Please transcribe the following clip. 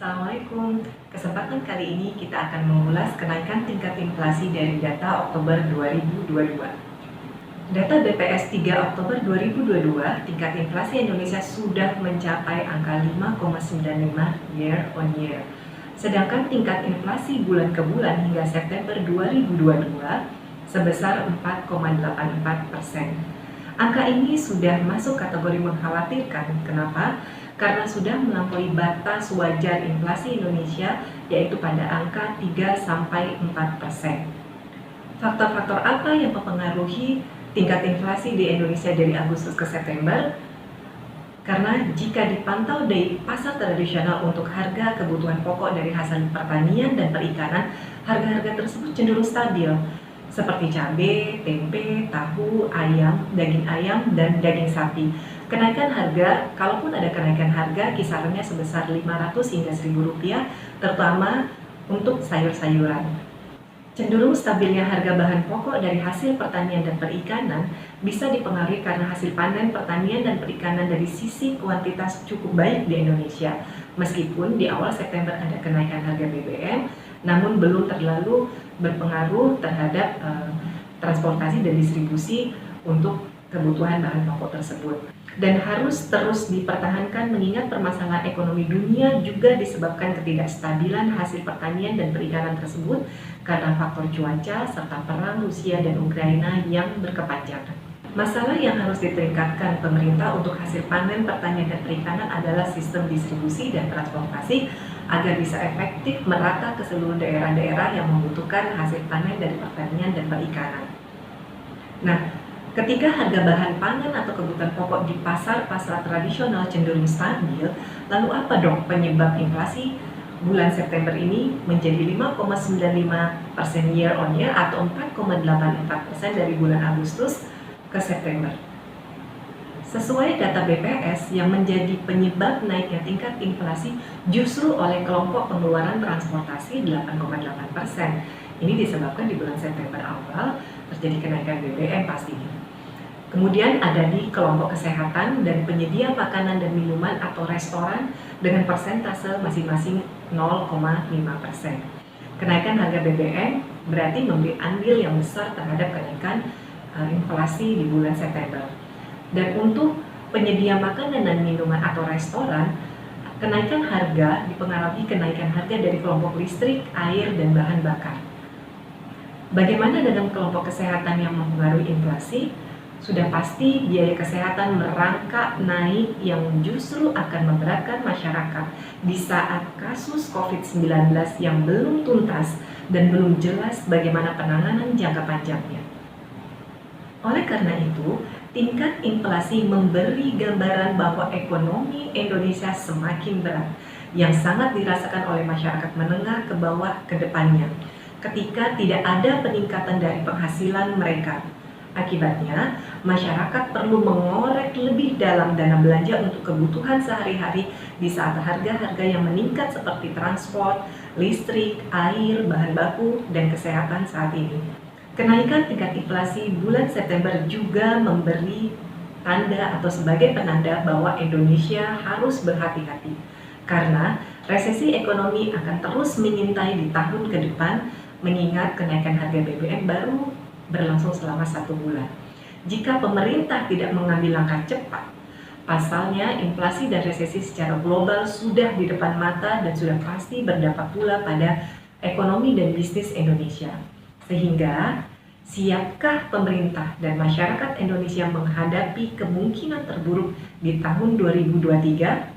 Assalamualaikum. Kesempatan kali ini kita akan mengulas kenaikan tingkat inflasi dari data Oktober 2022. Data BPS 3 Oktober 2022, tingkat inflasi Indonesia sudah mencapai angka 5,95 year on year. Sedangkan tingkat inflasi bulan ke bulan hingga September 2022 sebesar 4,84%. Angka ini sudah masuk kategori mengkhawatirkan. Kenapa? Karena sudah melampaui batas wajar inflasi Indonesia, yaitu pada angka 3-4%. Faktor-faktor apa yang mempengaruhi tingkat inflasi di Indonesia dari Agustus ke September? Karena jika dipantau dari pasar tradisional untuk harga kebutuhan pokok dari hasil pertanian dan perikanan, harga-harga tersebut cenderung stabil, seperti cabai, tempe, tahu, ayam, dan daging sapi. Kenaikan harga, kalaupun ada kenaikan harga, kisarannya sebesar 500 hingga 1.000 rupiah, terutama untuk sayur-sayuran. Cenderung stabilnya harga bahan pokok dari hasil pertanian dan perikanan bisa dipengaruhi karena hasil panen pertanian dan perikanan dari sisi kuantitas cukup baik di Indonesia. Meskipun di awal September ada kenaikan harga BBM, namun belum terlalu berpengaruh terhadap transportasi dan distribusi untuk kebutuhan bahan pokok tersebut. Dan harus terus dipertahankan mengingat permasalahan ekonomi dunia juga disebabkan ketidakstabilan hasil pertanian dan perikanan tersebut karena faktor cuaca serta perang Rusia dan Ukraina yang berkepanjangan. Masalah yang harus ditingkatkan pemerintah untuk hasil panen pertanian dan perikanan adalah sistem distribusi dan transportasi agar bisa efektif merata ke seluruh daerah-daerah yang membutuhkan hasil panen dari pertanian dan perikanan. Nah, ketika harga bahan pangan atau kebutuhan pokok di pasar-pasar tradisional cenderung stabil, lalu apa dong penyebab inflasi bulan September ini menjadi 5,95% year on year atau 4,84% dari bulan Agustus ke September? Sesuai data BPS, yang menjadi penyebab naiknya tingkat inflasi justru oleh kelompok pengeluaran transportasi 8,8%. Ini disebabkan di bulan September awal terjadi kenaikan BBM pastinya. Kemudian ada di kelompok kesehatan dan penyedia makanan dan minuman atau restoran dengan persentase masing-masing 0,5%. Kenaikan harga BBM berarti memberi andil yang besar terhadap kenaikan inflasi di bulan September. Dan untuk penyedia makanan dan minuman atau restoran, kenaikan harga dipengaruhi kenaikan harga dari kelompok listrik, air, dan bahan bakar. Bagaimana dengan kelompok kesehatan yang mempengaruhi inflasi? Sudah pasti biaya kesehatan merangkak naik yang justru akan memberatkan masyarakat di saat kasus COVID-19 yang belum tuntas dan belum jelas bagaimana penanganan jangka panjangnya. Oleh karena itu, tingkat inflasi memberi gambaran bahwa ekonomi Indonesia semakin berat, yang sangat dirasakan oleh masyarakat menengah ke bawah ke depannya, ketika tidak ada peningkatan dari penghasilan mereka. Akibatnya, masyarakat perlu mengorek lebih dalam dana belanja untuk kebutuhan sehari-hari di saat harga-harga yang meningkat seperti transport, listrik, air, bahan baku, dan kesehatan saat ini. Kenaikan tingkat inflasi bulan September juga memberi tanda atau sebagai penanda bahwa Indonesia harus berhati-hati karena resesi ekonomi akan terus mengintai di tahun ke depan mengingat kenaikan harga BBM baru berlangsung selama 1 bulan. Jika pemerintah tidak mengambil langkah cepat, pasalnya inflasi dan resesi secara global sudah di depan mata dan sudah pasti berdampak pula pada ekonomi dan bisnis Indonesia. Sehingga, siapkah pemerintah dan masyarakat Indonesia menghadapi kemungkinan terburuk di tahun 2023?